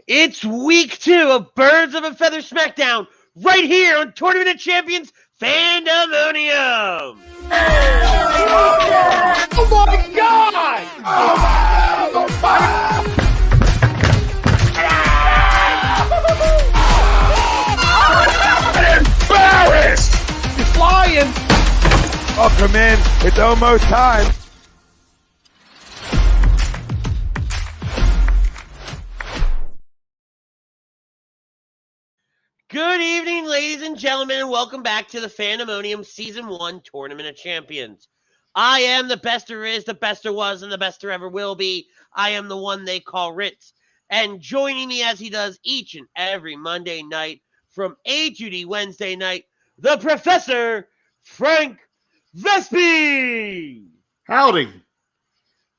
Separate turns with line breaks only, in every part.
It's week 2 of Birds of a Feather Smackdown right here on Tournament of Champions Fandemonium.
Oh my God!
I'm embarrassed!
You're flying!
Oh, come in. It's almost time.
Good evening, ladies and gentlemen, and welcome back to the Fandemonium Season 1 Tournament of Champions. I am the best there is, the best there was, and the best there ever will be. I am the one they call Ritz. And joining me as he does each and every Monday night from A2D Wednesday night, the Professor, Frank Vespi.
Howdy.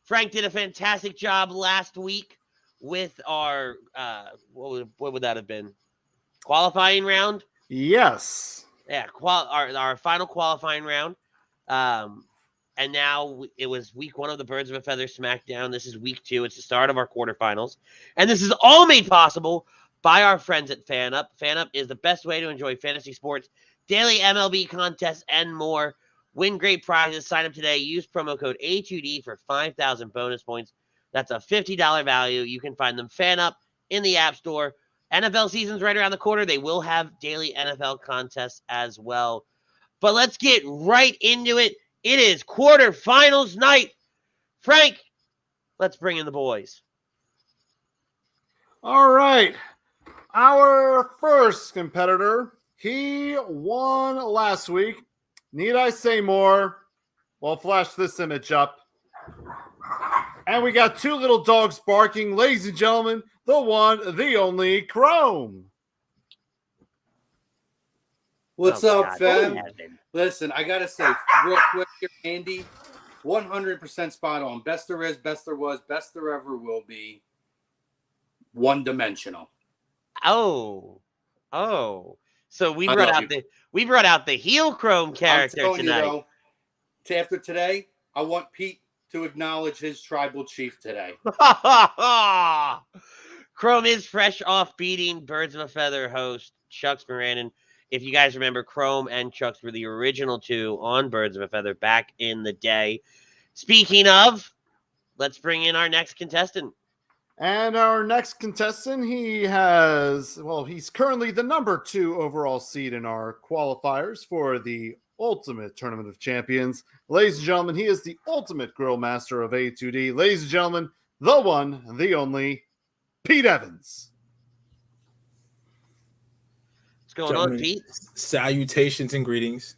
Frank did a fantastic job last week with our, what would that have been? Qualifying round?
Yes.
Yeah, our final qualifying round. And now it was week 1 of the Birds of a Feather Smackdown. This is week 2. It's the start of our quarterfinals. And this is all made possible by our friends at FanUp. FanUp is the best way to enjoy fantasy sports, daily MLB contests, and more. Win great prizes. Sign up today. Use promo code A2D for 5,000 bonus points. That's a $50 value. You can find them FanUp in the App Store. NFL season's right around the corner. They will have daily NFL contests as well. But let's get right into it. It is quarterfinals night. Frank, let's bring in the boys.
All right. Our first competitor, he won last week. Need I say more? Well, flash this image up. And we got 2 little dogs barking. Ladies and gentlemen, the one, the only Chrome.
What's up, fam? Listen, I got to say real quick here, Andy, 100% spot on. Best there is, best there was, best there ever will be. One-dimensional.
Oh. So we brought out the heel Chrome character tonight.
You, though, after today, I want Pete to acknowledge his tribal chief today.
Chrome is fresh off beating Birds of a Feather host Chux Moranin. If you guys remember, Chrome and Chux were the original 2 on Birds of a Feather back in the day. Speaking of, let's bring in our next contestant.
And our next contestant, he's currently the number 2 overall seed in our qualifiers for the Ultimate Tournament of Champions. Ladies and gentlemen, he is the ultimate grill master of A2D. Ladies and gentlemen, the one, the only, Pete Evans.
What's going on, Pete?
Salutations and greetings.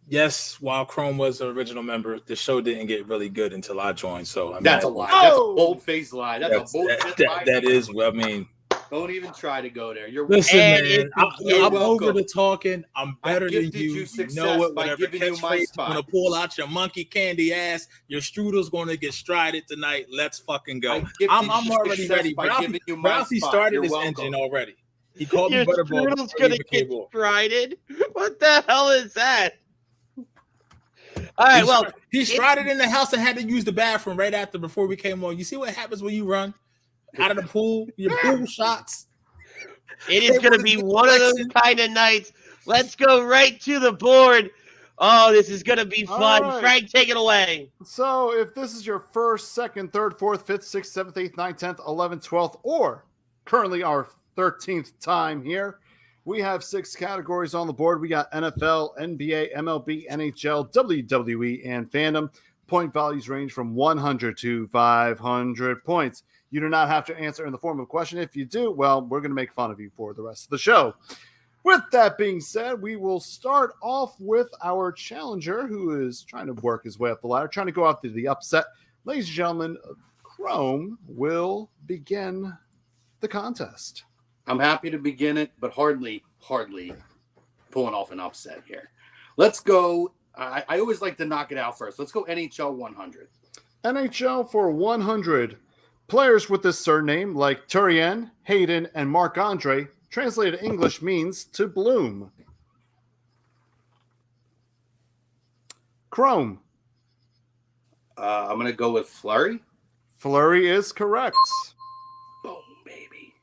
Yes, while Chrome was an original member, the show didn't get really good until I joined. So
that's a lie. That's a bold-faced lie. That's a bold-faced lie.
That is, well, I mean,
don't even try to go there.
Listen, man. I'm over the talking. I'm better than you. You know it. Whatever catchphrase you're gonna pull out your monkey candy ass. Your strudel's gonna get strided tonight. Let's fucking go. I'm already ready. Ralphie started this engine already. He called me Butterball.
Strudel's gonna get strided. What the hell is that? All right,
he strided in the house and had to use the bathroom right before we came on. You see what happens when you run out of the pool? Your pool shots.
It is going to be one of those kind of nights. Let's go right to the board. Oh, this is going to be fun. Right. Frank, take it away.
So if this is your first, second, third, fourth, fifth, sixth, seventh, eighth, ninth, 10th, 11th, 12th, or currently our 13th time here, we have 6 categories on the board. We got NFL, NBA, MLB, NHL, WWE, and fandom. Point values range from 100 to 500 points. You do not have to answer in the form of a question. If you do, well, we're going to make fun of you for the rest of the show. With that being said, we will start off with our challenger who is trying to work his way up the ladder, trying to go after the upset. Ladies and gentlemen, Chrome will begin the contest.
I'm happy to begin it, but hardly pulling off an upset here. Let's go. I always like to knock it out first. Let's go NHL 100.
NHL for 100. Players with this surname, like Turian, Hayden, and Marc-Andre, translated English means to bloom. Chrome.
I'm going to go with Fleury.
Fleury is correct.
Boom, baby.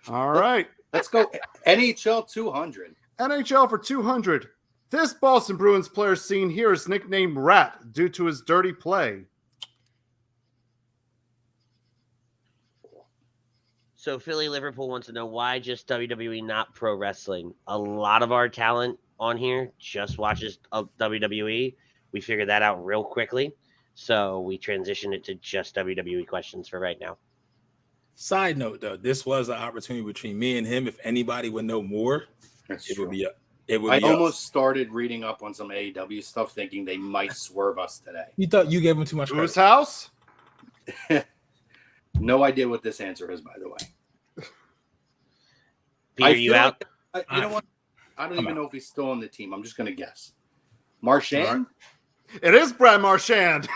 All right.
Let's go NHL 200.
NHL for 200. This Boston Bruins player seen here is nicknamed Rat due to his dirty play.
So Philly Liverpool wants to know why just WWE, not pro wrestling. A lot of our talent on here just watches WWE. We figured that out real quickly. So we transitioned it to just WWE questions for right now.
Side note, though, this was an opportunity between me and him. If anybody would know more, it would be up. I
almost started reading up on some AEW stuff, thinking they might swerve us today.
You thought you gave him too much credit.
Whose house?
No idea what this answer is, by the way.
Peter, you out?
You know what? I don't even know if he's still on the team. I'm just going to guess. Marchand?
It is Brad Marchand.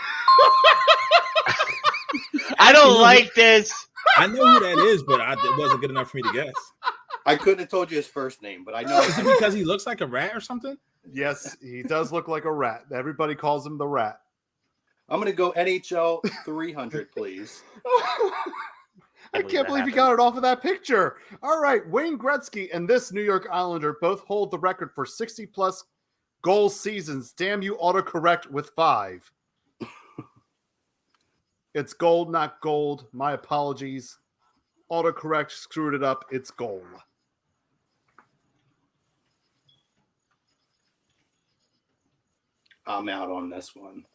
I don't like this.
I know who that is, but it wasn't good enough for me to guess.
I couldn't have told you his first name, but I know.
Is it because he looks like a rat or something?
Yes, he does look like a rat. Everybody calls him the Rat.
I'm going to go NHL 300, please.
I can't believe you got it off of that picture. All right, Wayne Gretzky and this New York Islander both hold the record for 60-plus goal seasons. Damn you, autocorrect with 5. It's gold, not gold. My apologies. Autocorrect screwed it up. It's gold.
I'm out on this one.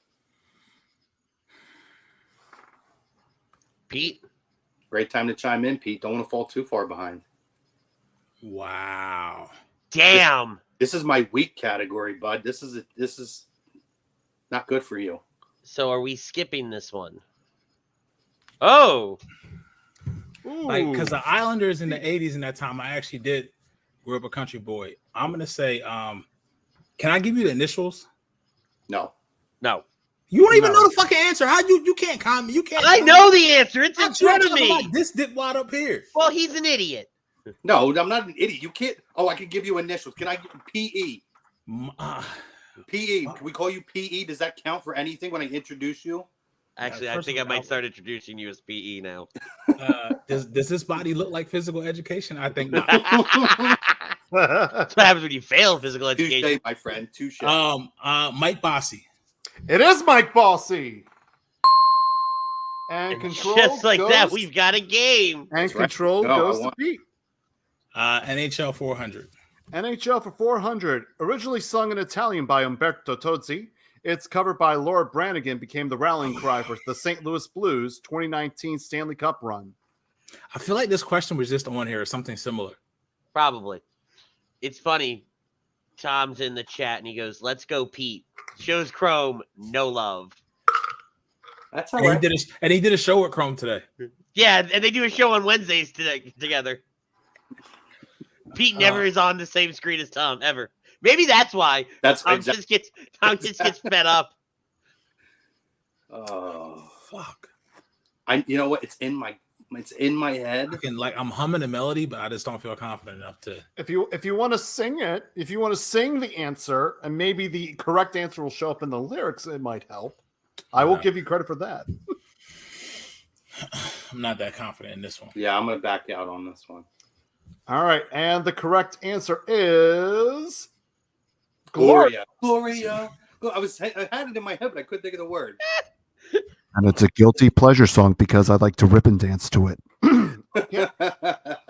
Pete?
Great time to chime in, Pete. Don't want to fall too far behind.
Wow.
Damn.
This is my weak category, bud. This is not good for you.
So are we skipping this one? Oh.
Like, because the Islanders in the 80s in that time, I actually did grow up a country boy. I'm going to say, can I give you the initials?
No.
You don't even know the fucking answer. How you can't comment? You can't.
I know the answer. It's in front of me.
This dipwad up here.
Well, he's an idiot.
No, I'm not an idiot. You can't. Oh, I can give you initials. Can I give PE? PE. Can we call you PE? Does that count for anything when I introduce you?
Actually, I think I might start introducing you as PE now.
Does this body look like physical education? I think not.
That's what happens when you fail physical education.
Touche, my friend. Touche.
Mike Bossy.
It is Mike Bossy. And control
just like
goes,
that, we've got a game.
And
That's
control
right.
goes to Pete.
NHL 400.
NHL for 400. Originally sung in Italian by Umberto Tozzi, it's covered by Laura Branigan, became the rallying cry for the St. Louis Blues 2019 Stanley Cup run.
I feel like this question was just on here or something similar.
Probably. It's funny. Tom's in the chat and he goes, "Let's go, Pete." Shows Chrome no love.
That's all right.
He did a show with Chrome today.
Yeah, and they do a show on Wednesdays together. Pete never is on the same screen as Tom ever. Maybe that's why. Tom just gets fed up.
Oh
fuck!
You know what? It's in my head.
I'm humming a melody, but I just don't feel confident enough to.
If you want to sing it, if you want to sing the answer, and maybe the correct answer will show up in the lyrics, it might help. I will give you credit for that.
I'm not that confident in this one.
Yeah, I'm gonna back out on this one.
All right, and the correct answer is
Gloria. I had it in my head, but I couldn't think of the word.
And it's a guilty pleasure song because I like to rip and dance to it.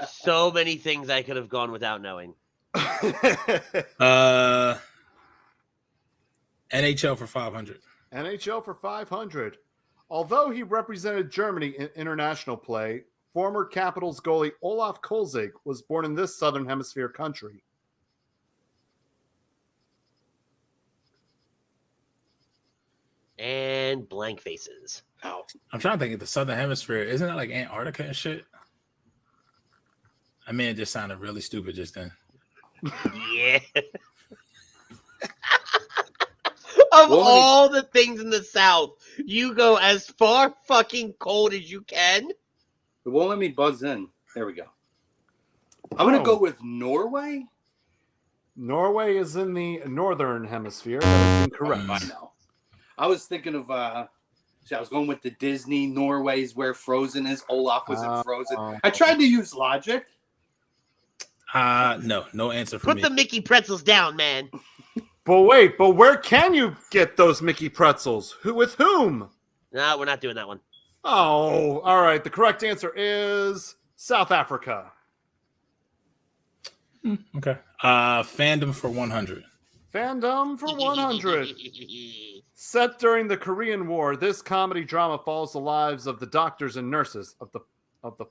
So many things I could have gone without knowing.
NHL for 500.
NHL for 500. Although he represented Germany in international play, former Capitals goalie Olaf Kolzig was born in this Southern Hemisphere country.
And blank faces.
Ow.
I'm trying to think of the Southern Hemisphere. Isn't that like Antarctica and shit? I mean, it just sounded really stupid just then.
Yeah. Of all the things in the South, you go as far fucking cold as you can.
It won't let me buzz in. There we go. I'm going to go with Norway.
Norway is in the Northern Hemisphere. That is incorrect.
I know. I was thinking of, I was going with the Disney. Norway's where Frozen is. Olaf was in Frozen. I tried to use logic.
No answer for me.
Put the Mickey pretzels down, man.
But wait, where can you get those Mickey pretzels? With whom?
No, we're not doing that one.
Oh, all right. The correct answer is South Africa.
Okay. Fandom for 100.
Fandom for 100. Set during the Korean War, this comedy drama follows the lives of the doctors and nurses of the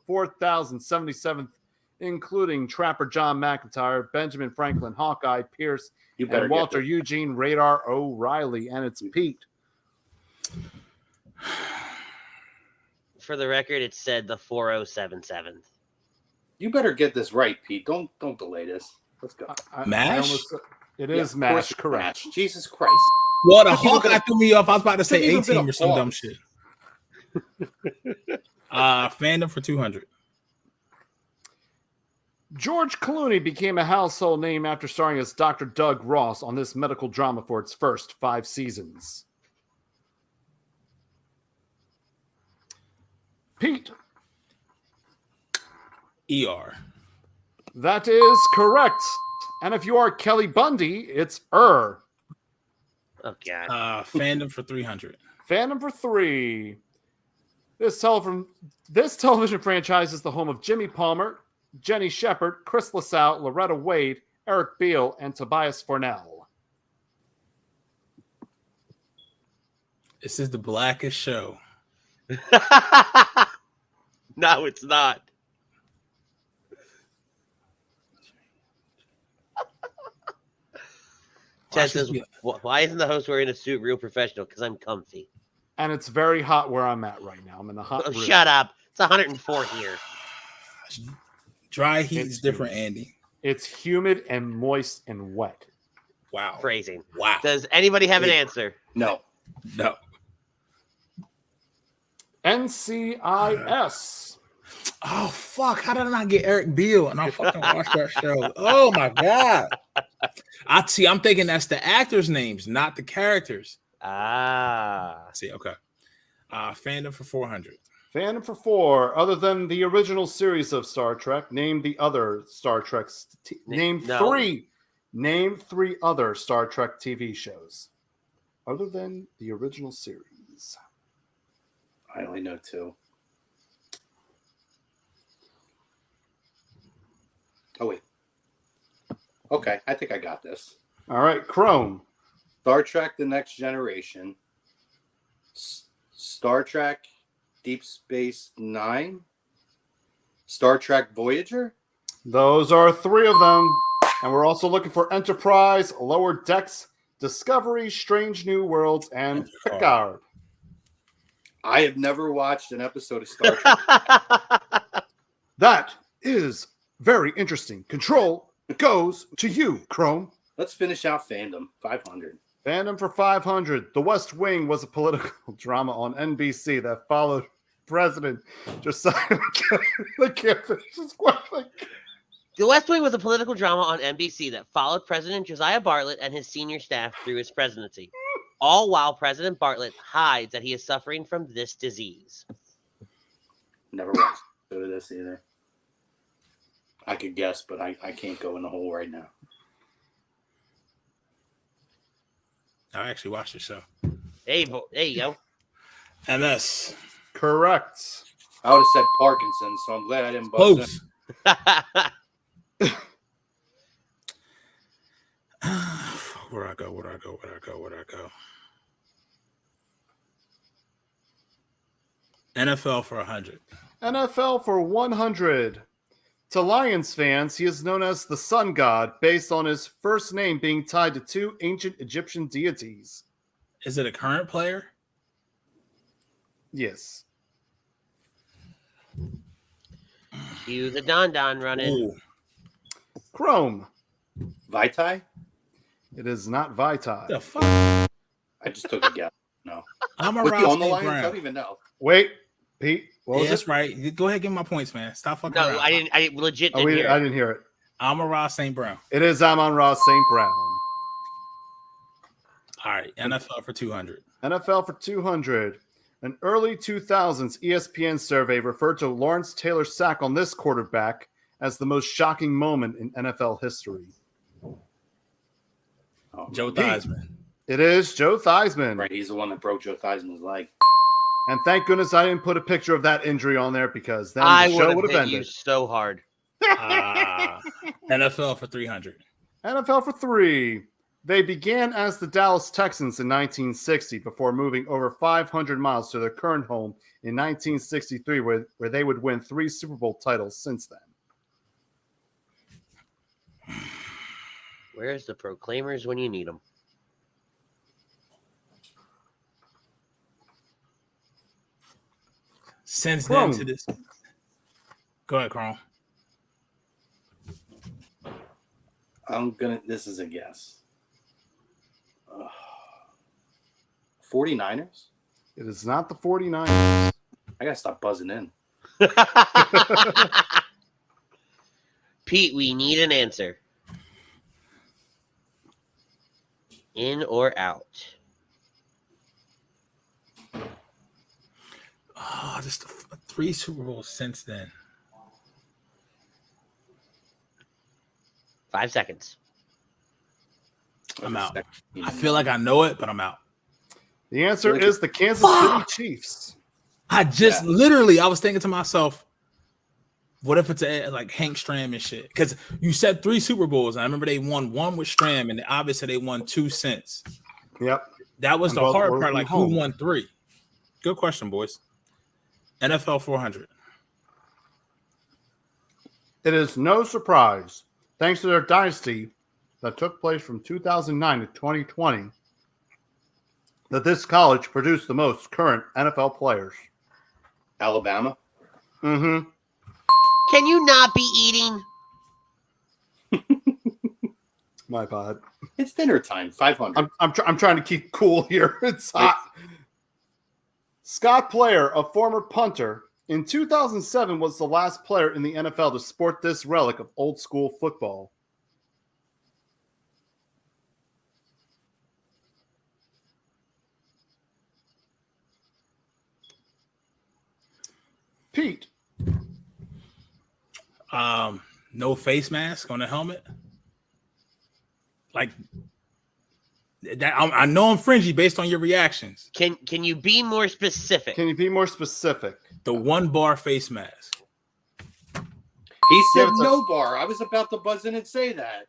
4,077th, including Trapper John McIntyre, Benjamin Franklin, Hawkeye Pierce, and Walter Eugene Radar O'Reilly. And it's Pete.
For the record, it said the 4077th.
You better get this right, Pete. Don't delay this. Let's go.
MASH?
It is MASH, correct.
MASH. Jesus Christ.
Well, the Hawkeye threw me off. I was about to say 18 or some dumb shit. Fandom for 200.
George Clooney became a household name after starring as Dr. Doug Ross on this medical drama for its first 5 seasons. Pete.
ER.
That is correct. And if you are Kelly Bundy, it's
Oh, God.
Fandom for 300.
Fandom for 3. This television franchise is the home of Jimmy Palmer, Jenny Shepard, Chris LaSalle, Loretta Wade, Eric Beale, and Tobias Fornell.
This is the blackest show.
No, it's not. Chad says, why isn't the host wearing a suit real professional? Because I'm comfy.
And it's very hot where I'm at right now. I'm in the hot room.
Shut up. It's 104 here.
Dry heat is different, Andy.
It's humid and moist and wet.
Wow.
Phrasing.
Wow.
Does anybody have an answer?
No.
NCIS.
Oh, fuck. How did I not get Eric Beale? And I fucking watched that show. Oh, my God. I'm thinking that's the actors' names, not the characters. See, okay. Fandom for 400.
Fandom for 4. Other than the original series of Star Trek, name the other Star Trek. Name 3 other Star Trek TV shows. Other than the original series.
I only know 2. Oh, wait. Okay, I think I got this.
All right, Chrome.
Star Trek The Next Generation. Star Trek Deep Space Nine. Star Trek Voyager.
Those are 3 of them. And we're also looking for Enterprise, Lower Decks, Discovery, Strange New Worlds, and Picard.
I have never watched an episode of Star Trek.
That is very interesting. Control goes to you, Chrome.
Let's finish out Fandom. 500.
Fandom for 500. The West Wing was a political drama on NBC that followed President Josiah. I can't finish this question.
The West Wing was a political drama on NBC that followed President Josiah Bartlett and his senior staff through his presidency, all while President Bartlett hides that he is suffering from this disease.
Never watched this either. I could guess, but I can't go in the hole right now.
I actually watched the show.
Hey, yo.
MS.
Correct.
I would have said Parkinson's, so I'm glad I didn't buzz
Close. Where'd I go? NFL for 100.
NFL for 100. To Lions fans, he is known as the Sun God, based on his first name being tied to 2 ancient Egyptian deities.
Is it a current player?
Yes.
Cue the Don running.
Ooh.
Chrome.
Vitae?
It is not Vitae.
The fuck?
I just took a guess. No.
I'm a
Was he on the
St.
Lions?
Brown.
I don't even know.
Wait, Pete. What was
Yeah, that's
it?
right. Go ahead, give me my points, man. Stop fucking
No,
around.
I legit didn't hear it.
I didn't hear it.
I'm a Ross St. Brown.
It is Amon-Ra St. Brown.
All right, NFL for 200.
NFL for 200. An early 2000s ESPN survey referred to Lawrence Taylor's sack on this quarterback as the most shocking moment in NFL history?
Joe Theismann.
It is Joe Theismann.
Right, he's the one that broke Joe Theismann's leg.
And thank goodness I didn't put a picture of that injury on there because then
I
the show
would
would
have
have
hit you
ended.
so hard.
NFL for 300.
NFL for 3. They began as the Dallas Texans in 1960 before moving over 500 miles to their current home in 1963, where they would win 3 Super Bowl titles since then.
Where's the Proclaimers when you need them?
Since
Chrome.
then to this. Go ahead, Chrome.
This is a guess. 49ers?
It is not the 49ers.
I gotta stop buzzing in.
Pete, we need an answer. In or out?
Oh, just 3 Super Bowls since then.
5 seconds.
I'm out. I feel like I know it, but I'm out.
The answer is the Kansas City Chiefs.
I just literally, I was thinking to myself, what if it's like Hank Stram and shit? Because you said 3 Super Bowls. And I remember they won 1 with Stram, and obviously they won 2 since.
Yep.
That was
And
the hard
both
part.
were
Like,
home.
who won 3? Good question, boys. NFL 400.
It is no surprise, thanks to their dynasty that took place from 2009 to 2020, that this college produced the most current NFL players.
Alabama?
Mm-hmm.
Can you not be eating?
My bad.
It's dinner time. 500.
I'm trying to keep cool here. It's hot. Scott Player, a former punter, in 2007 was the last player in the NFL to sport this relic of old school football. Pete.
No face mask on the helmet. Like that, I know I'm fringy based on your reactions.
Can you be more specific?
Can you be more specific?
The 1 bar face mask.
He said no bar. I was about to buzz in and say that.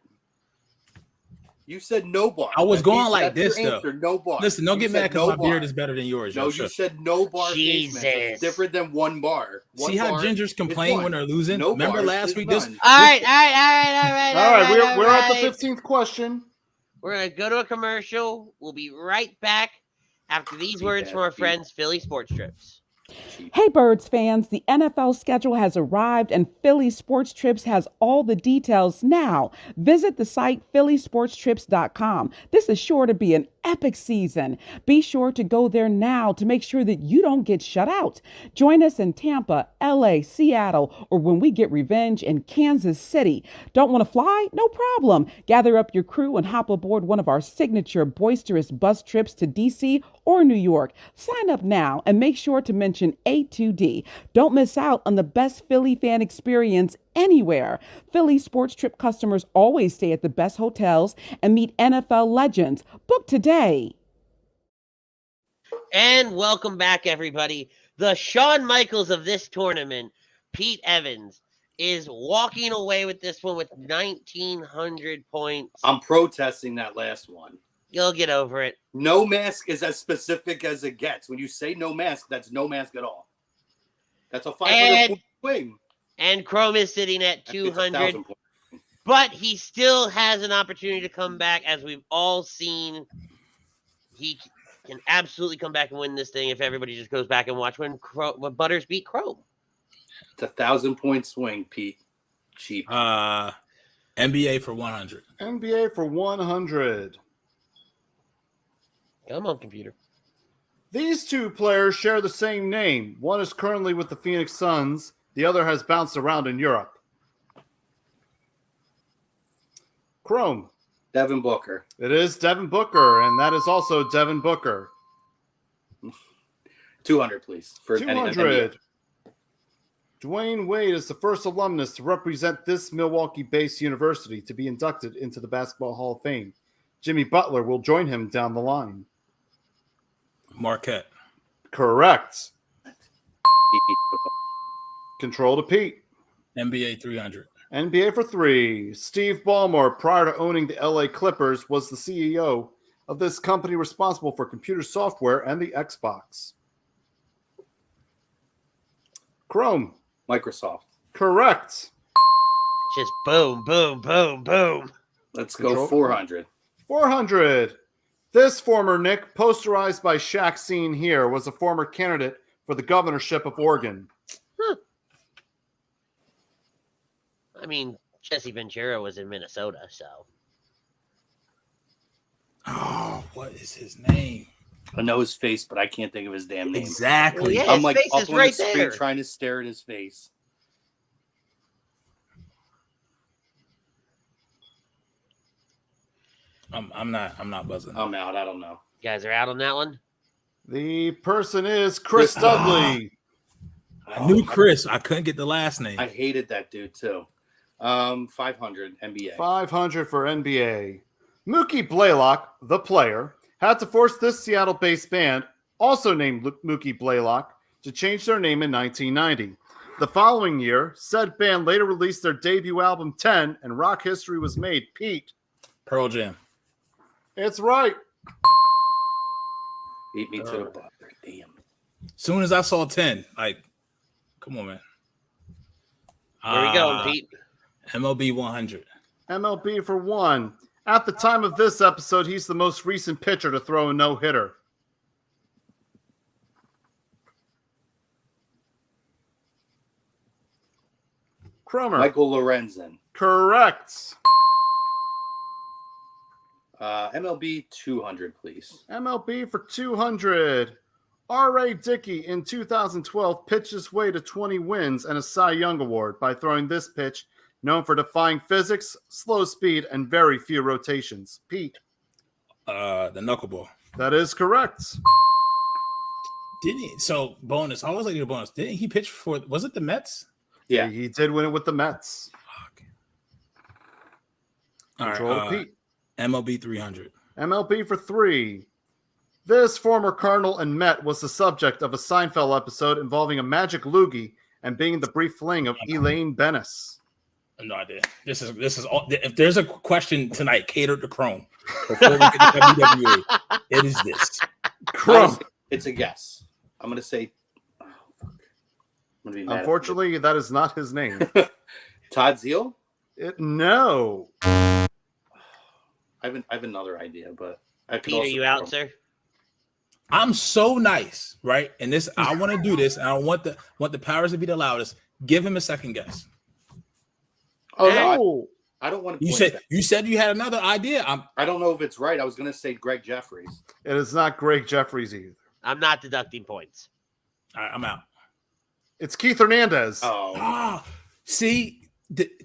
You said no bar.
I was going like
That's
this
your
though.
answer, no bar.
Listen, don't
You
get mad
said
because
no
my beard
bar.
is better than yours.
No, you said no bar. Face mask. It's different than 1 bar.
See how gingers complain when they're losing?
No
Remember
bars
last
is
week?
none.
All right.
We're at the 15th question.
We're going to go to a commercial. We'll be right back after these words from our friends, Philly Sports Trips.
Hey Birds fans, the NFL schedule has arrived and Philly Sports Trips has all the details now. Visit the site phillysportstrips.com. This is sure to be an epic season. Be sure to go there now to make sure that you don't get shut out. Join us in Tampa, LA, Seattle, or when we get revenge in Kansas City. Don't want to fly? No problem. Gather up your crew and hop aboard one of our signature boisterous bus trips to DC or New York. Sign up now and make sure to mention A2D. Don't miss out on the best Philly fan experience anywhere. Philly Sports Trip customers always stay at the best hotels and meet NFL legends. Book today.
And welcome back, everybody. The Shawn Michaels of this tournament, Pete Evans, is walking away with this one with 1,900 points.
I'm protesting that last one.
You'll get over it.
No mask is as specific as it gets. When you say no mask, that's no mask at all. That's a 500-point swing.
And Chrome is sitting at 200. But he still has an opportunity to come back, as we've all seen. He can absolutely come back and win this thing if everybody just goes back and watch when Butters beat Chrome.
It's a 1,000-point swing, Pete. Cheap.
NBA for 100.
NBA for 100.
Come on, computer.
These 2 players share the same name. One is currently with the Phoenix Suns. The other has bounced around in Europe. Chrome.
Devin Booker.
It is Devin Booker, and that is also Devin Booker.
200, please. For
200. Dwayne Wade is the first alumnus to represent this Milwaukee-based university to be inducted into the Basketball Hall of Fame. Jimmy Butler will join him down the line.
Marquette.
Correct. Control to Pete.
NBA 300.
NBA for 3. Steve Ballmer, prior to owning the LA Clippers, was the CEO of this company responsible for computer software and the Xbox. Chrome.
Microsoft.
Correct.
Just boom, boom, boom, boom.
Let's go 400.
400. This former Nick, posterized by Shaq seen here, was a former candidate for the governorship of Oregon.
I mean, Jesse Ventura was in Minnesota, so.
Oh, what is his name?
I know his face, but I can't think of his damn name.
Exactly.
Well, yeah,
I'm like
face
up
is
on
right
the street
there.
trying to stare at his face.
I'm not buzzing.
I'm out. I don't know.
You guys are out on that one?
The person is Chris Dudley.
I knew Chris. I couldn't get the last name.
I hated that dude too. 500 NBA.
500 for NBA. Mookie Blaylock, the player, had to force this Seattle-based band, also named Mookie Blaylock, to change their name in 1990. The following year, said band later released their debut album 10, and rock history was made. Pete.
Pearl Jam.
It's right.
Beat me to the butt. Damn.
Soon as I saw 10, like, come on, man.
Where we going, Pete?
MLB 100.
MLB for 1. At the time of this episode, he's the most recent pitcher to throw a no-hitter. Cromer.
Michael Lorenzen.
Correct.
MLB 200, please.
MLB for 200. R.A. Dickey in 2012 pitched his way to 20 wins and a Cy Young Award by throwing this pitch, known for defying physics, slow speed, and very few rotations. Pete.
The knuckleball.
That is correct.
Didn't he? So, bonus. I always like the bonus. Didn't he pitch for, was it the Mets?
Yeah.
He did win it with the Mets.
Fuck.
Control
All right,
Pete.
MLB 300.
MLB for 3. This former Cardinal and Met was the subject of a Seinfeld episode involving a magic loogie and being the brief fling of Elaine Bennis.
No idea. This is all. If there's a question tonight catered to Chrome before we get to WWE, it is this.
Chrome.
It's a guess. I'm gonna say. Oh, fuck. I'm gonna be mad.
Unfortunately, that is not his name.
Todd Zeal.
No.
I have another idea, but I could
Pete, are
also
you out, sir?
I'm so nice, right? And this, I want to do this, and I want the powers to be the loudest. Give him a second guess.
Oh no, I don't want to.
You said you had another idea.
I don't know if it's right. I was gonna say Greg Jeffries.
It is not Greg Jeffries either.
I'm not deducting points.
All right, I'm out.
It's Keith Hernandez.
Oh,
see, dirty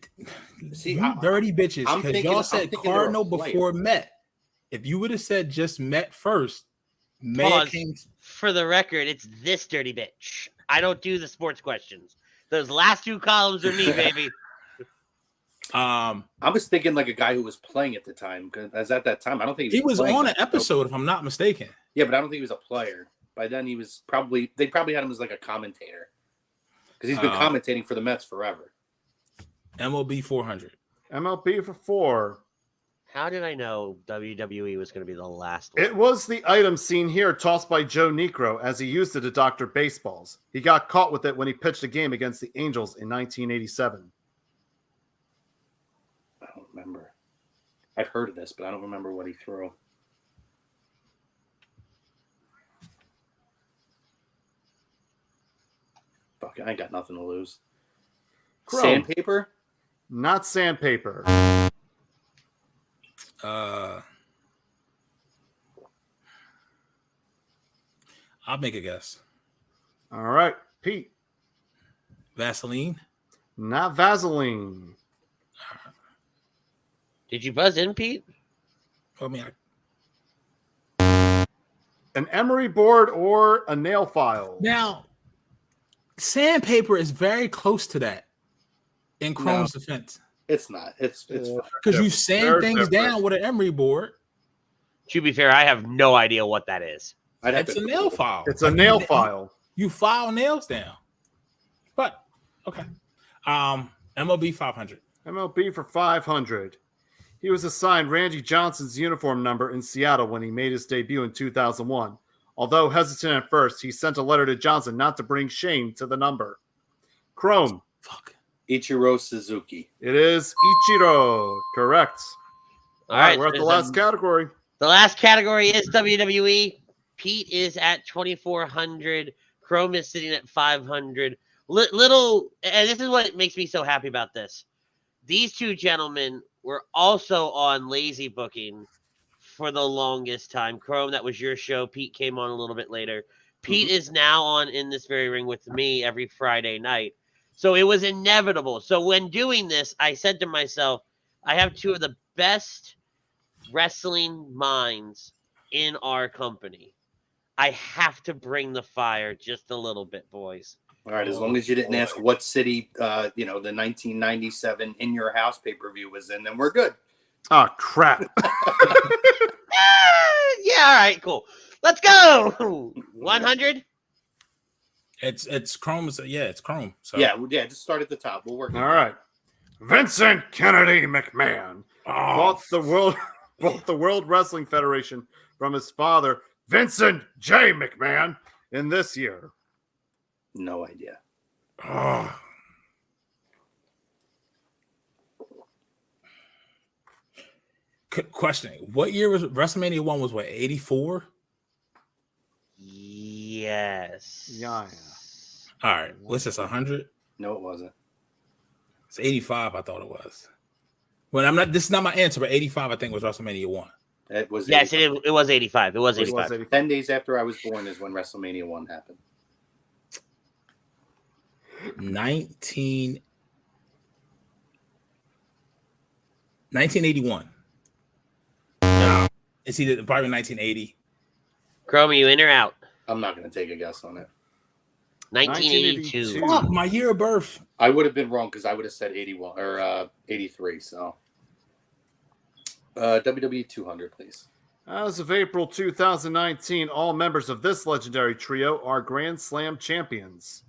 bitches. Because y'all said Cardinal before Met. If you would have said just Met first, Met came.
For the record, it's this dirty bitch. I don't do the sports questions. Those last 2 columns are me, baby.
I was thinking like a guy who was playing at the time, because at that time I don't think
he was on an episode, if I'm not mistaken.
Yeah, but I don't think he was a player. By then he was they probably had him as like a commentator, because he's been commentating for the Mets forever.
MLB 400.
MLB for 4.
How did I know WWE was going to be the last one?
It was the item seen here tossed by Joe Necro as he used it to doctor baseballs. He got caught with it when he pitched a game against the Angels in 1987.
I don't remember. I've heard of this, but I don't remember what he threw. Fuck, I ain't got nothing to lose.
Chrome.
Sandpaper?
Not sandpaper.
I'll make a guess.
All right, Pete.
Vaseline?
Not Vaseline.
Did you buzz in, Pete?
I mean,
An emery board or a nail file.
Now, Sandpaper is very close to that in Chrome's defense.
It's not. It's
because you sand things down with an emery board.
To be fair, I have no idea what that is.
It's a nail file.
It's a nail file.
You file nails down. But okay. MLB 500.
MLB for 500. He was assigned Randy Johnson's uniform number in Seattle when he made his debut in 2001. Although hesitant at first, he sent a letter to Johnson not to bring shame to the number. Chrome.
Ichiro Suzuki.
It is Ichiro. Correct.
All right.
We're at the last category.
The last category is WWE. Pete is at 2,400. Chrome is sitting at 500. And this is what makes me so happy about this. These two gentlemen were also on Lazy Booking for the longest time. Chrome, that was your show. Pete came on a little bit later. Pete is now on In This Very Ring with me every Friday night. So it was inevitable. So when doing this, I said to myself, I have two of the best wrestling minds in our company. I have to bring the fire just a little bit, boys.
All right, as long as you didn't ask what city, the 1997 In Your House pay-per-view was in, then we're good.
Oh, crap.
Yeah, all right, cool. Let's go. 100?
It's Chrome. It's Chrome. So.
Yeah, just start at the top. We'll work.
All right. Vincent Kennedy McMahon bought the World Wrestling Federation from his father, Vincent J. McMahon, in this year.
No idea.
Questioning. What year was WrestleMania 1? Was what, 84?
Yes.
Yeah.
All right. What's this, 100?
No, it wasn't.
It's 85, I thought it was. Well, this is not my answer, but 85, I think, was WrestleMania 1.
It was.
Yes, it was 85. It was 85.
10 days after I was born is when WrestleMania 1 happened.
1981. It's either probably 1980.
Chrome, are you in or out?
I'm not going to take a guess on it.
1982.
Fuck, my year of birth.
I would have been wrong because I would have said 81 or 83. So, WWE 200, please.
As of April 2019, all members of this legendary trio are Grand Slam champions.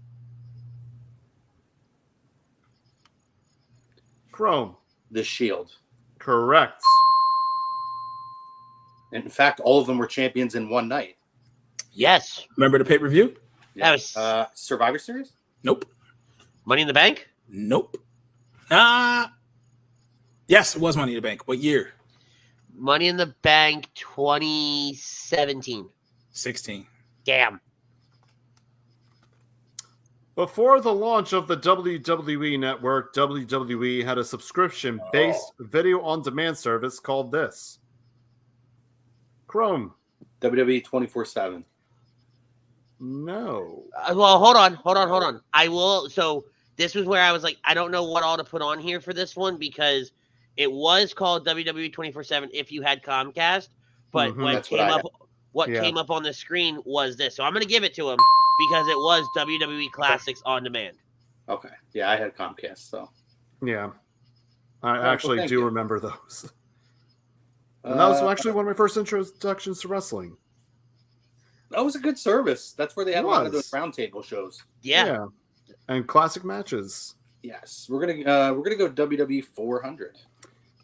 Chrome.
The Shield.
Correct.
And in fact, all of them were champions in one night.
Yes.
Remember the pay-per-view?
That was
Survivor Series?
Nope.
Money in the Bank?
Nope. Yes, it was Money in the Bank. What year?
Money in the Bank 2017.
16.
Damn.
Before the launch of the WWE Network, WWE had a subscription-based video-on-demand service called this. Chrome.
WWE 24/7.
No.
Well, hold on. I will. So this was where I was like, I don't know what all to put on here for this one because it was called WWE 24/7 if you had Comcast, but what came up on the screen was this. So I'm going to give it to him because it was WWE Classics on demand.
Okay. Yeah, I had Comcast, so.
Yeah. I actually do remember those. And that was actually one of my first introductions to wrestling.
That was a good service. That's where they had a lot of those roundtable shows.
Yeah.
And classic matches.
Yes. We're gonna go WWE 400.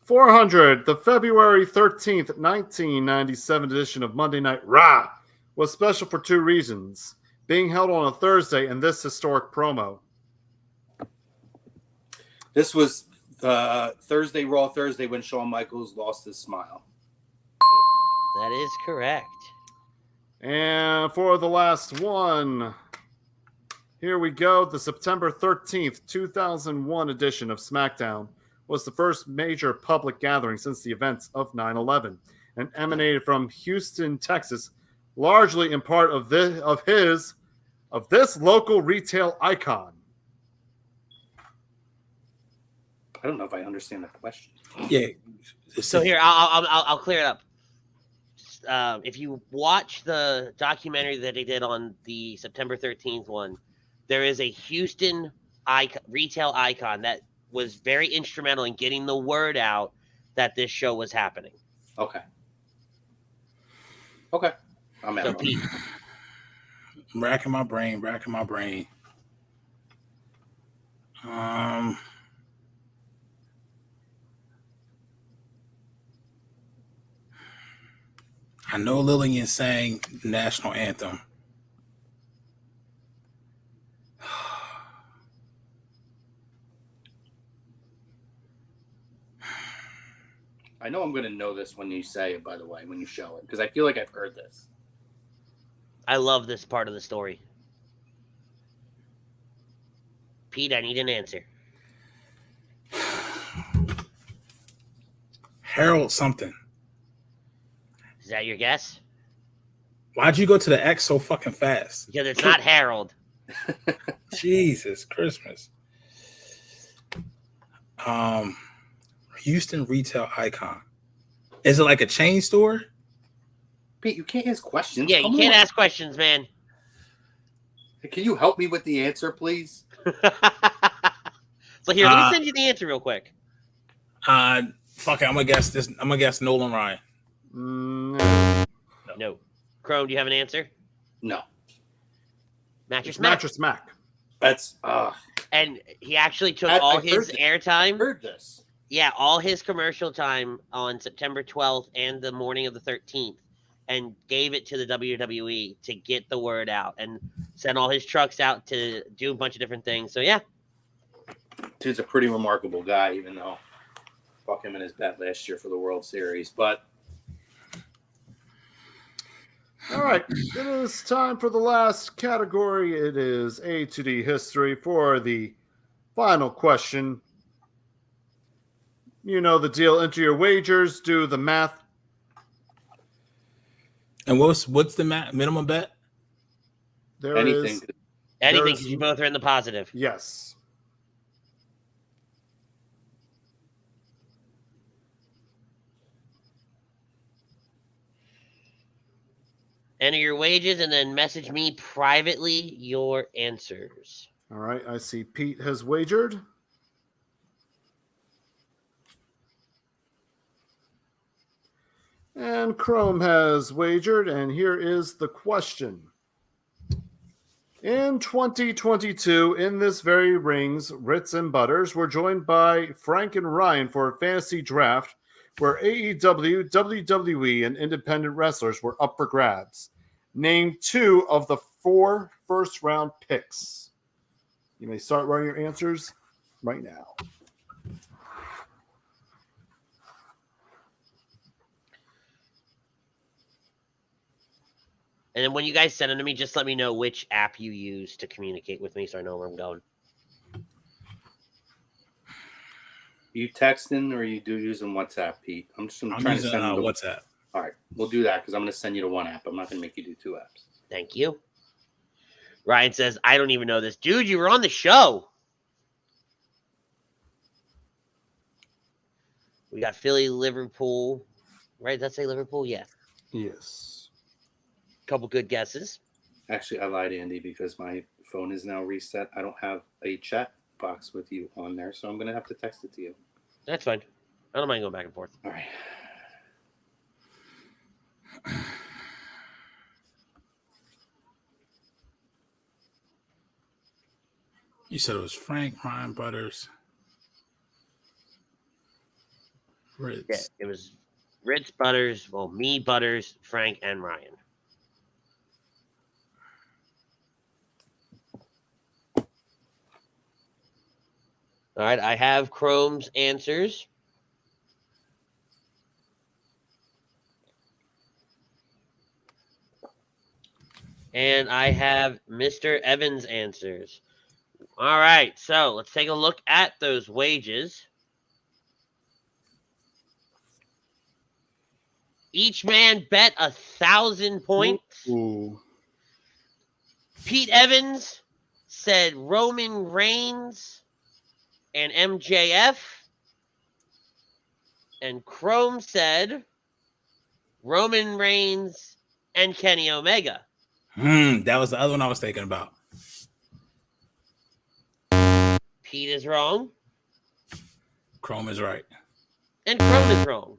400, the February 13th, 1997 edition of Monday Night Raw was special for two reasons. Being held on a Thursday and this historic promo.
This was Thursday, Raw Thursday, when Shawn Michaels lost his smile.
That is correct.
And for the last one, here we go. The September 13th, 2001 edition of Smackdown was the first major public gathering since the events of 9/11 and emanated from Houston, Texas, largely in part of this local retail icon.
I don't know if I understand the question.
Yeah.
So here, I'll clear it up. If you watch the documentary that they did on the September 13th one, there is a Houston retail icon that was very instrumental in getting the word out that this show was happening.
Okay. I'm out.
So Pete,
Racking my brain. I know Lillian sang the national anthem.
I know I'm going to know this when you say it, by the way, when you show it, because I feel like I've heard this.
I love this part of the story. Pete, I need an answer.
Harold something.
Is that your guess?
Why'd you go to the X so fucking fast?
Because it's not Harold.
Jesus Christmas. Houston retail icon. Is it like a chain store?
Pete, you can't ask questions.
Yeah, you can't ask questions, man.
Can you help me with the answer, please?
So here, let me send you the answer real quick.
Fuck it, I'm gonna guess this. I'm gonna guess Nolan Ryan.
No. Chrome, do you have an answer?
No.
Mattress Mac.
Mattress Mac.
That's
And he actually took all his airtime.
Heard this.
Yeah, all his commercial time on September 12th and the morning of the 13th, and gave it to the WWE to get the word out and sent all his trucks out to do a bunch of different things. So yeah.
Dude's a pretty remarkable guy, even though fuck him in his bet last year for the World Series. But
all right, it is time for the last category. It is A2D history for the final question. You know the deal. Enter your wagers, do the math.
And what's the minimum bet?
Anything
because you both are in the positive.
Yes.
Enter your wages and then message me privately your answers.
All right, I see Pete has wagered. And Chrome has wagered, and here is the question. In 2022, in this very rings, Ritz and Butters were joined by Frank and Ryan for a fantasy draft where AEW, WWE, and independent wrestlers were up for grabs. Name 2 of the 4 first-round picks. You may start writing your answers right now.
And then when you guys send them to me, just let me know which app you use to communicate with me so I know where I'm going.
You texting or you do using WhatsApp, Pete? I'm trying to send you
WhatsApp.
All right, we'll do that because I'm going to send you to one app. I'm not going to make you do 2 apps.
Thank you. Ryan says, I don't even know this. Dude, you were on the show. We got Philly, Liverpool. Right? Did that say Liverpool? Yeah.
Yes.
Couple good guesses.
Actually, I lied, Andy, because my phone is now reset. I don't have a chat box with you on there, so I'm going to have to text it to you.
That's fine. I don't mind going back and forth.
All right.
You said it was Frank, Ryan, Butters, Ritz.
Yeah, it was Ritz, Butters, me, Butters, Frank, and Ryan. All right, I have Chrome's answers. And I have Mr. Evans' answers. All right, so let's take a look at those wages. Each man bet 1,000 points.
Ooh.
Pete Evans said Roman Reigns and MJF. And Chrome said Roman Reigns and Kenny Omega.
That was the other one I was thinking about.
Pete is wrong.
Chrome is right.
And Chrome is wrong.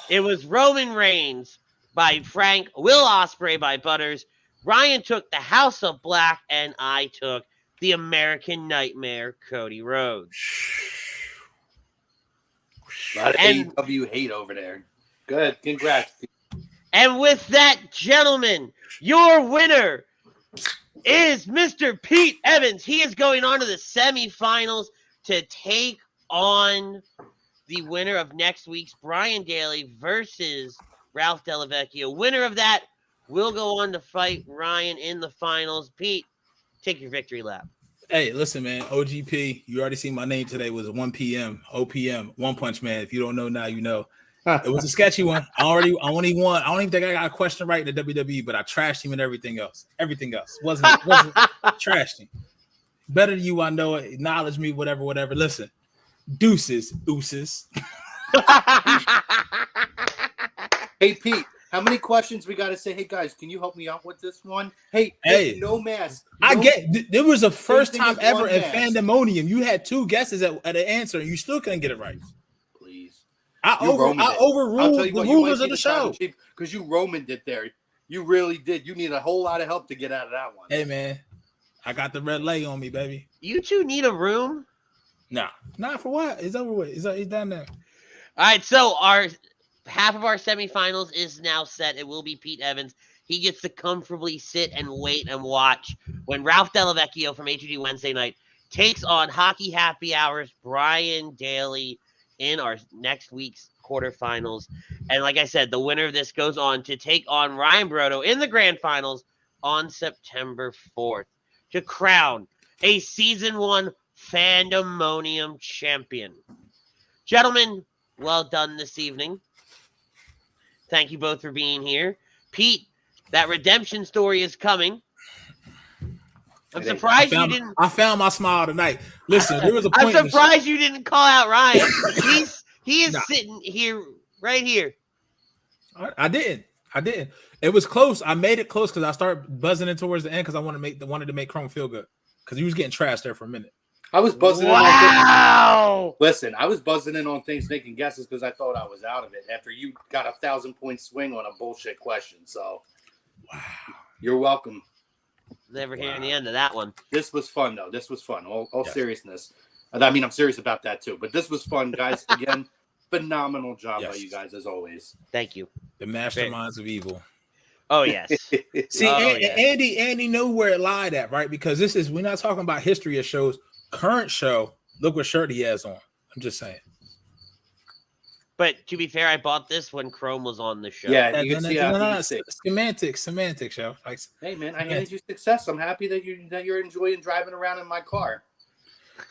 It was Roman Reigns by Frank, Will Ospreay by Butters. Ryan took the House of Black, and I took the American Nightmare, Cody Rhodes.
A lot of AEW hate over there. Good. Congrats.
And with that, gentlemen, your winner is Mr. Pete Evans. He is going on to the semifinals to take on the winner of next week's Brian Daly versus Ralph Delavecchio. Winner of that will go on to fight Ryan in the finals. Pete, take your victory lap.
Hey, listen, man. OGP, you already seen my name today was 1 p.m. OPM, One Punch Man. If you don't know now, you know. It was a sketchy one. I only won. I don't even think I got a question right in the WWE, but I trashed him and everything else. Everything else wasn't trashed him. Better than you, I know it. Acknowledge me, whatever. Listen, deuces.
Hey, Pete, how many questions we got to say? Hey, guys, can you help me out with this one? Hey, no mask.
I get there was a first time ever at Fandemonium. You had 2 guesses at an answer, and you still couldn't get it right.
Please.
I overruled the rulers of the show.
Because you Romaned it there. You really did. You need a whole lot of help to get out of that one.
Hey, man. I got the red leg on me, baby.
You two need a room?
Nah, for what? It's over with. He's done there.
All right, so half of our semifinals is now set. It will be Pete Evans. He gets to comfortably sit and wait and watch when Ralph Delavecchio from A2D Wednesday night takes on Hockey Happy Hours Brian Daly in our next week's quarterfinals. And like I said, the winner of this goes on to take on Ryan Brodo in the grand finals on September 4th to crown a Season 1 Fandemonium champion. Gentlemen, well done this evening. Thank you both for being here. Pete, that redemption story is coming. I'm surprised you didn't.
I found my smile tonight. Listen, there was a point.
I'm surprised you didn't call out Ryan. He is sitting here, right here.
I didn't. It was close. I made it close because I started buzzing in towards the end because I wanted to make Chrome feel good because he was getting trashed there for a minute.
I was buzzing in on things. Listen, I was buzzing in on things, making guesses because I thought I was out of it after you got a 1,000-point swing on a bullshit question. So, wow, you're welcome.
Never hearing the end of that one.
This was fun, though. This was fun. All seriousness. I mean, I'm serious about that, too. But this was fun, guys. Again, phenomenal job by you guys, as always.
Thank you.
The masterminds of evil.
Oh, yes.
See, Andy knew where it lied at, right? Because we're not talking about history of shows. Current show, look what shirt he has on. I'm just saying.
But to be fair, I bought this when Chrome was on the show.
Yeah, you can see
semantics, yo. Like,
hey, man, I handed you success. I'm happy that you're enjoying driving around in my car.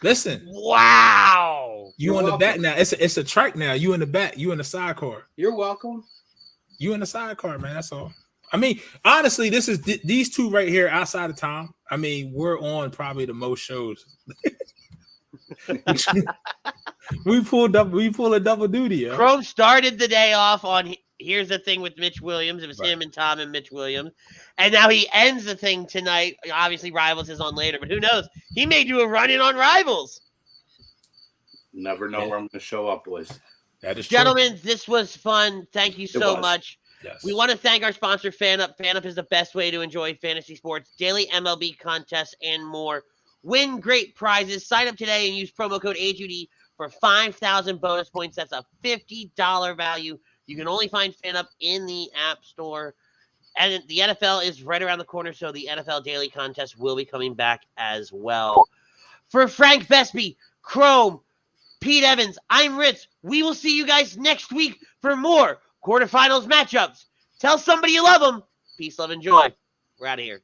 Listen.
Wow.
You on the back now. It's a trike now. You in the back. You in the sidecar.
You're welcome.
You in the sidecar, man. That's all. I mean, honestly, this is these two right here outside of Tom. I mean, we're on probably the most shows. we pulled a double duty. Yo.
Chrome started the day off on Here's the Thing with Mitch Williams. It was him and Tom and Mitch Williams. And now he ends the thing tonight. Obviously, Rivals is on later, but who knows? He may do a run-in on Rivals.
Never know where I'm going to show up, boys.
That is
Gentlemen,
true.
This was fun. Thank you so much.
Yes.
We want to thank our sponsor, FanUp. FanUp is the best way to enjoy fantasy sports, daily MLB contests, and more. Win great prizes. Sign up today and use promo code A2D for 5,000 bonus points. That's a $50 value. You can only find FanUp in the App Store. And the NFL is right around the corner, so the NFL Daily Contest will be coming back as well. For Frank Vespi, Chrome, Pete Evans, I'm Ritz. We will see you guys next week for more quarterfinals matchups. Tell somebody you love them. Peace, love, and joy. We're out of here.